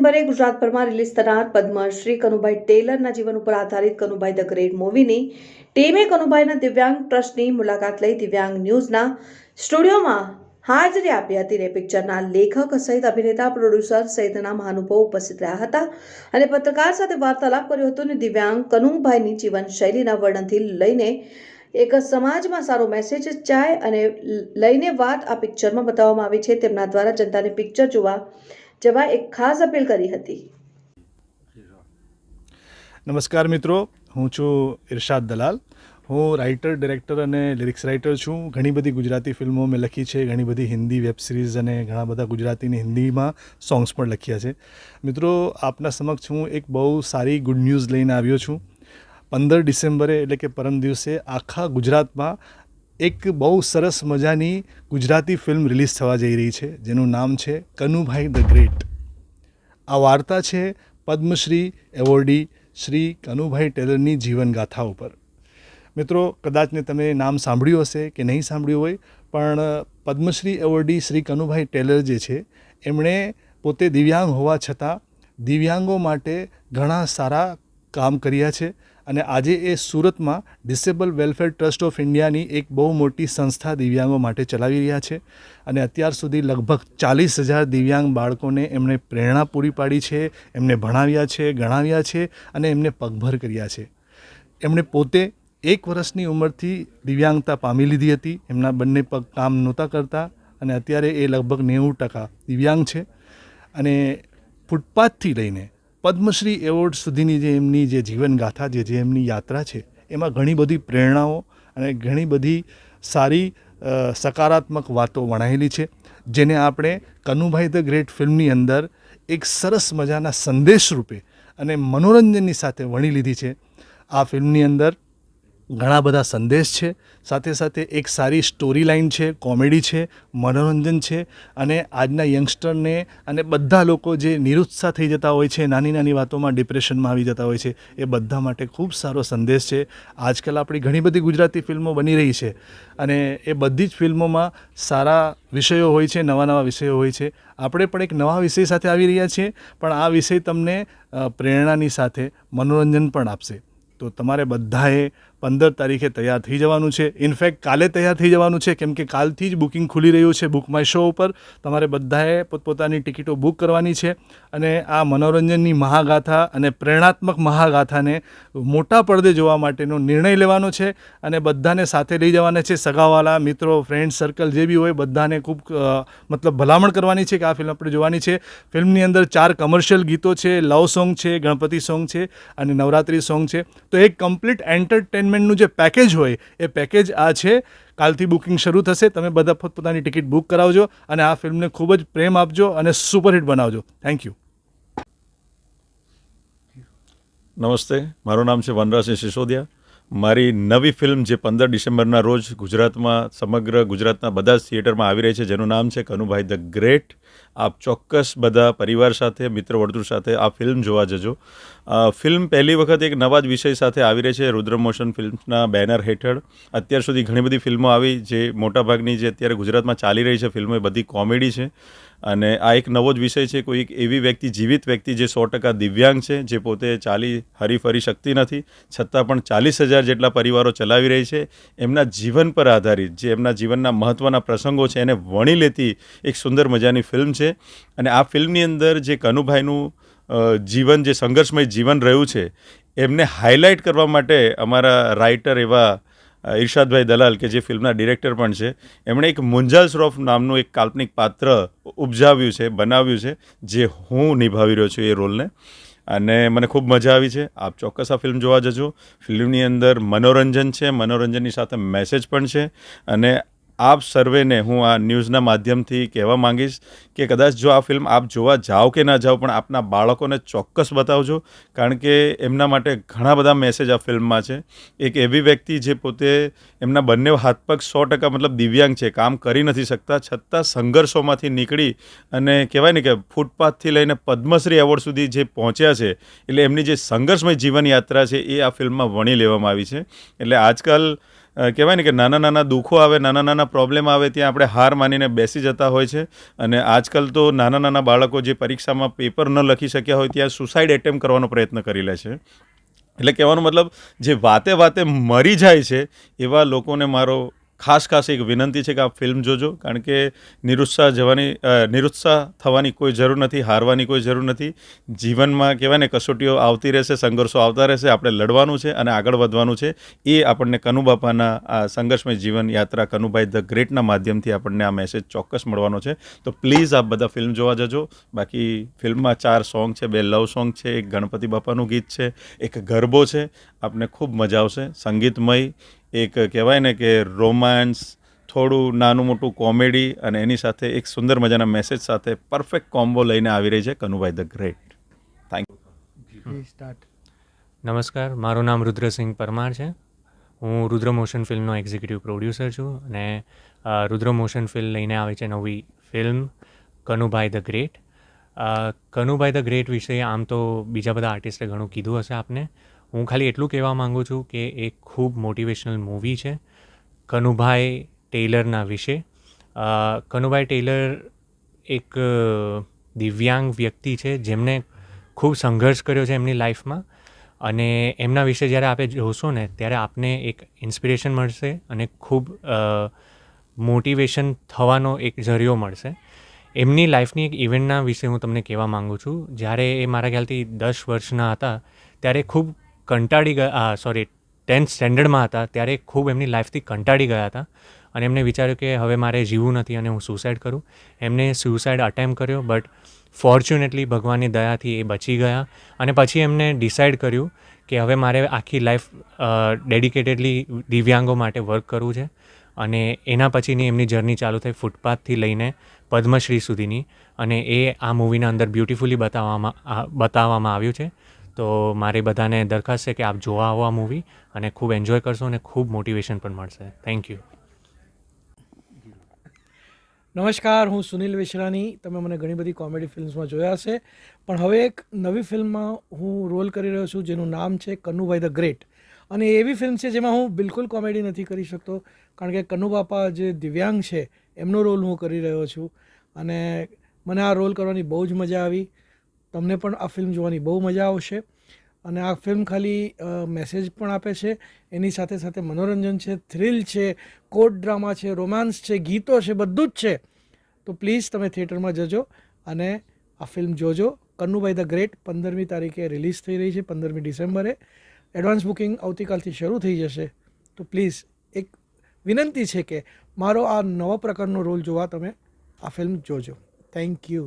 ડિસેમ્બરે ગુજરાતભરમાં રિલીઝ થનાર પદ્મશ્રી કનુભાઈ ટેલરના જીવન ઉપર આધારિત કનુભાઈ ધ ગ્રેટ મૂવીની ટીમે કનુભાઈના દિવ્યાંગ ટ્રસ્ટની મુલાકાત લઈ દિવ્યાંગ ન્યૂઝના સ્ટુડિયોમાં હાજરી આપી હતી ને પિક્ચરના લેખક સહિત અભિનેતા પ્રોડ્યુસર સહિતના મહાનુભાવો ઉપસ્થિત રહ્યા હતા અને પત્રકાર સાથે વાર્તાલાપ કર્યો હતો અને દિવ્યાંગ કનુભાઈની જીવનશૈલીના વર્ણનથી લઈને એક સમાજમાં સારો મેસેજ જાય અને લઈને વાત આ પિક્ચરમાં બતાવવામાં આવી છે. તેમના દ્વારા જનતાને પિક્ચર જોવા જવા એક ખાસ અપીલ કરી હતી. નમસ્કાર મિત્રો, હું છું ઇરશાદ દલાલ. હું રાઇટર, ડિરેક્ટર અને લિરિક્સ રાઇટર છું. ઘણી બધી ગુજરાતી ફિલ્મો મેં લખી છે, ઘણી બધી હિન્દી વેબ સિરીઝ અને ઘણા બધા ગુજરાતીની હિન્દીમાં સોંગ્સ પણ લખ્યા છે. મિત્રો, આપના સમક્ષ હું એક બહુ સારી ગુડ ન્યૂઝ લઈને આવ્યો છું. 15 ડિસેમ્બરે એટલે કે પરમ દિવસે આખા ગુજરાતમાં એક બહુ સરસ મજાની ગુજરાતી ફિલ્મ રિલીઝ થવા જઈ રહી છે, જેનું નામ છે કનુભાઈ ધ ગ્રેટ. આ વાર્તા છે પદ્મશ્રી એવોર્ડી શ્રી કનુભાઈ ટેલરની જીવનગાથા ઉપર. મિત્રો, કદાચને તમે નામ સાંભળ્યું હશે કે નહીં સાંભળ્યું હોય, પણ પદ્મશ્રી એવોર્ડી શ્રી કનુભાઈ ટેલર જે છે, એમણે પોતે દિવ્યાંગ હોવા છતાં દિવ્યાંગો માટે ઘણા સારા કામ કર્યા છે અને આજે એ સુરતમાં ડિસેબલ વેલફેર ટ્રસ્ટ ઓફ ઇન્ડિયાની એક બહુ મોટી સંસ્થા દિવ્યાંગો માટે ચલાવી રહ્યા છે અને અત્યાર સુધી લગભગ 40,000 દિવ્યાંગ બાળકોને એમણે પ્રેરણા પૂરી પાડી છે, એમને ભણાવ્યા છે, ગણાવ્યા છે અને એમને પગભર કર્યા છે. એમણે પોતે 1 વર્ષની ઉંમરથી દિવ્યાંગતા પામી લીધી હતી. એમના બંને પગ કામ નહોતા કરતા અને અત્યારે એ લગભગ 90% દિવ્યાંગ છે અને ફૂટપાથથી લઈને પદ્મશ્રી એવોર્ડ સુધીની જે એમની જે જીવનગાથા જે એમની યાત્રા છે, એમાં ઘણી બધી પ્રેરણાઓ અને ઘણી બધી સારી સકારાત્મક વાતો વણાયેલી છે, જેને આપણે કનુભાઈ ધ ગ્રેટ ફિલ્મની અંદર એક સરસ મજાના સંદેશ રૂપે અને મનોરંજનની સાથે વણી લીધી છે. આ ફિલ્મની અંદર ઘણા બધા સંદેશ છે, સાથે સાથે એક સારી સ્ટોરી લાઇન છે, કોમેડી છે, મનોરંજન છે અને આજના યંગસ્ટરને અને બધા લોકો જે નિરુત્સાહ થઈ જતા હોય છે, નાની નાની વાતોમાં ડિપ્રેશનમાં આવી જતા હોય છે, એ બધા માટે ખૂબ સારો સંદેશ છે. આજકાલ આપણી ઘણી બધી ગુજરાતી ફિલ્મો બની રહી છે અને એ બધી જ ફિલ્મોમાં સારા વિષયો હોય છે, નવા નવા વિષયો હોય છે. આપણે પણ એક નવા વિષય સાથે આવી રહ્યા છીએ, પણ આ વિષય તમને પ્રેરણાની સાથે મનોરંજન પણ આપશે. તો તમારે બધાએ 15 તારીખે તૈયાર થઈ જવાનું છે. ઇનફેક્ટ કાલે તૈયાર થઈ જવાનું છે, કેમ કે કાલથી જ બુકિંગ ખુલી રહ્યું છે બુક માય શો ઉપર. તમારે બધાએ પોતપોતાની ટિકિટો બુક કરવાની છે અને આ મનોરંજનની મહાગાથા અને પ્રેરણાત્મક મહાગાથાને મોટા પડદે જોવા માટેનો નિર્ણય લેવાનો છે અને બધાને સાથે લઈ જવાના છે. સગાવાલા, મિત્રો, ફ્રેન્ડ સર્કલ જે બી હોય, બધાને ખૂબ ભલામણ કરવાની છે કે આ ફિલ્મ આપણે જોવાની છે. ફિલ્મની અંદર 4 કમર્શિયલ ગીતો છે, લવ સોંગ છે, ગણપતિ સોંગ છે અને નવરાત્રિ સોંગ છે. તો એક કમ્પ્લીટ એન્ટરટેનમેન્ટનું જે પેકેજ હોય, એ પેકેજ આ છે. કાલથી બુકિંગ શરૂ થશે. તમે બધા પોતપોતાની ટિકિટ બુક કરાવજો અને આ ફિલ્મને ખૂબ જ પ્રેમ આપજો અને સુપરહિટ બનાવજો. Thank you. નમસ્તે, મારું નામ છે વનરાજસિંહ સિસોદિયા. મારી નવી ફિલ્મ જે 15 ડિસેમ્બરના રોજ ગુજરાતમાં, સમગ્ર ગુજરાતના બધા જ થિયેટરમાં આવી રહી છે, જેનું નામ છે કનુભાઈ ધ ગ્રેટ. આપ ચોક્કસ બધા પરિવાર સાથે, મિત્ર વર્તુળ સાથે આ ફિલ્મ જોવા જજો. ફિલ્મ પહેલી વખત એક નવા જ વિષય સાથે આવી રહી છે રુદ્ર મોશન ફિલ્મ્સના બેનર હેઠળ. અત્યાર સુધી ઘણી બધી ફિલ્મો આવી, જે મોટાભાગની જે અત્યારે ગુજરાતમાં ચાલી રહી છે ફિલ્મો, એ બધી કોમેડી છે અને આ એક નવો જ વિષય છે. કોઈ એક એવી વ્યક્તિ, જીવિત વ્યક્તિ જે 100% દિવ્યાંગ છે, જે પોતે ચાલી હરીફરી શકતી નથી, છતાં પણ 40,000 જેટલા પરિવારો ચલાવી રહી છે. એમના જીવન પર આધારિત, જે એમના જીવનના મહત્ત્વના પ્રસંગો છે, એને વણી લેતી એક સુંદર મજાની ફિલ્મ છે. અને આ ફિલ્મની અંદર જે કનુભાઈનું જીવન, જે સંઘર્ષમય જીવન રહ્યું છે, એમને હાઇલાઇટ કરવા માટે અમારા રાઇટર એવા ઇરશાદભાઈ દલાલ, કે જે ફિલ્મના ડિરેક્ટર પણ છે, એમણે એક મુંજાલ શ્રોફ નામનું એક કાલ્પનિક પાત્ર ઉપજાવ્યું છે, બનાવ્યું છે, જે હું નિભાવી રહ્યો છું એ રોલને. અને મને ખૂબ મજા આવી છે. આપ ચોક્કસ આ ફિલ્મ જોવા જજો. ફિલ્મની અંદર મનોરંજન છે, મનોરંજનની સાથે મેસેજ પણ છે અને આપ સર્વેને હું આ ન્યૂઝના માધ્યમથી કહેવા માંગીશ કે કદાચ જો આ ફિલ્મ આપ જોવા જાઓ કે ના જાઓ, પણ આપના બાળકોને ચોક્કસ બતાવજો, કારણ કે એમના માટે ઘણા બધા મેસેજ આ ફિલ્મમાં છે. એક એવી વ્યક્તિ જે પોતે, એમના બંને હાથ પગ 100% દિવ્યાંગ છે, કામ કરી નથી શકતા, છતાં સંઘર્ષોમાંથી નીકળી અને કહેવાય ને કે ફૂટપાથથી લઈને પદ્મશ્રી એવોર્ડ સુધી જે પહોંચ્યા છે, એટલે એમની જે સંઘર્ષમય જીવન યાત્રા છે, એ આ ફિલ્મમાં વણી લેવામાં આવી છે. એટલે આજકાલ કહેવાય ને કે નાના નાના દુઃખો આવે, નાના નાના પ્રોબ્લેમ આવે, ત્યાં આપણે હાર માનીને બેસી જતા હોય છે. અને આજકાલ તો નાના નાના બાળકો જે પરીક્ષામાં પેપર ન લખી શક્યા હોય ત્યાં સુસાઇડ એટેમ્પ કરવાનો પ્રયત્ન કરી લે છે. એટલે કહેવાનો મતલબ જે વાતે વાતે મરી જાય છે એવા લોકોને મારો ખાસ એક વિનંતી છે કે આપ ફિલ્મ જોજો, કારણ કે નિરુત્સાહ થવાની કોઈ જરૂર નથી, હારવાની કોઈ જરૂર નથી. જીવનમાં કહેવાય ને કસોટીઓ આવતી રહેશે, સંઘર્ષો આવતા રહેશે, આપણે લડવાનું છે અને આગળ વધવાનું છે. એ આપણને કનુબાપાના આ સંઘર્ષમય જીવન યાત્રા કનુભાઈ ધ ગ્રેટના માધ્યમથી આપણને આ મેસેજ ચોક્કસ મળવાનો છે. તો પ્લીઝ આપ બધા ફિલ્મ જોવા જજો. બાકી ફિલ્મમાં 4 સોંગ છે, 2 લવ સોંગ છે, એક ગણપતિ બાપાનું ગીત છે, એક ગરબો છે. આપને ખૂબ મજા આવશે. સંગીતમય, એક કહેવાય ને કે રોમાન્સ, થોડું નાનું મોટું કોમેડી અને એની સાથે એક સુંદર મજાના મેસેજ સાથે પરફેક્ટ કોમ્બો લઈને આવી રહી છે Kanubhai the great. Thank you. નમસ્કાર, મારું નામ રુદ્રસિંહ પરમાર છે. હું રુદ્ર મોશન ફિલ્મનો એક્ઝિક્યુટિવ પ્રોડ્યુસર છું અને રુદ્ર મોશન ફિલ્મ લઈને આવી છે નવી film Kanubhai the great. Kanubhai the great વિશે આમ તો બીજા બધા આર્ટિસ્ટે ઘણું કીધું હશે આપને. હું ખાલી એટલું કહેવા માગું છું કે એક ખૂબ મોટિવેશનલ મૂવી છે કનુભાઈ ટેલરના વિશે. કનુભાઈ ટેલર એક દિવ્યાંગ વ્યક્તિ છે જેમને ખૂબ સંઘર્ષ કર્યો છે એમની લાઈફમાં, અને એમના વિશે જ્યારે આપણે જોશો ને ત્યારે આપને એક ઇન્સ્પિરેશન મળશે અને ખૂબ મોટિવેશન થવાનો એક જરિયો મળશે. એમની લાઈફની એક ઇવેન્ટના વિશે હું તમને કહેવા માગું છું. જ્યારે એ મારા ખ્યાલથી 10 વર્ષના હતા ત્યારે ખૂબ કંટાળી ગયા, 10th સ્ટેન્ડર્ડમાં હતા ત્યારે ખૂબ એમની લાઈફથી કંટાળી ગયા હતા અને એમને વિચાર્યું કે હવે મારે જીવવું નથી અને હું સુસાઇડ કરું. એમને સુસાઇડ અટેમ્પ કર્યો, બટ ફોર્ચ્યુનેટલી ભગવાનની દયાથી એ બચી ગયા. અને પછી એમને ડિસાઇડ કર્યું કે હવે મારે આખી લાઈફ ડેડિકેટેડલી દિવ્યાંગો માટે વર્ક કરવું છે. અને એના પછીની એમની જર્ની ચાલુ થઈ ફૂટપાથથી લઈને પદ્મશ્રી સુધીની, અને એ આ મૂવીના અંદર બ્યુટિફુલી બતાવવામાં આવ્યું છે. તો મારી બધાને દરખાસ્ત છે કે આપ જોવા આવો આ મૂવી અને ખૂબ એન્જોય કરશો અને ખૂબ મોટિવેશન પણ મળશે. Thank you. નમસ્કાર, હું સુનિલ વેશરાની. તમે મને ઘણી બધી કોમેડી ફિલ્મ્સમાં જોયા હશે, પણ હવે એક નવી ફિલ્મમાં હું રોલ કરી રહ્યો છું જેનું નામ છે કનુભાઈ ધ ગ્રેટ. અને એવી ફિલ્મ છે જેમાં હું બિલકુલ કોમેડી નથી કરી શકતો, કારણ કે કનુબાપા જે દિવ્યાંગ છે એમનો રોલ હું કરી રહ્યો છું. અને મને આ રોલ કરવાની બહુ જ મજા આવી. તમને પણ આ ફિલ્મ જોવાની બહુ મજા આવશે. અને આ ફિલ્મ ખાલી મેસેજ પણ આપે છે, એની સાથે સાથે મનોરંજન છે, થ્રિલ છે, કોર્ટ ડ્રામા છે, રોમાન્સ છે, ગીતો છે, બધું જ છે. તો પ્લીઝ તમે થિયેટરમાં જજો અને આ ફિલ્મ જોજો. કનુભાઈ ધ ગ્રેટ 15મી તારીખે રિલીઝ થઈ રહી છે, 15મી ડિસેમ્બરે. એડવાન્સ બુકિંગ આવતીકાલથી શરૂ થઈ જશે. તો પ્લીઝ એક વિનંતી છે કે મારો આ નવા પ્રકારનો રોલ જોવા તમે આ ફિલ્મ જોજો. Thank you.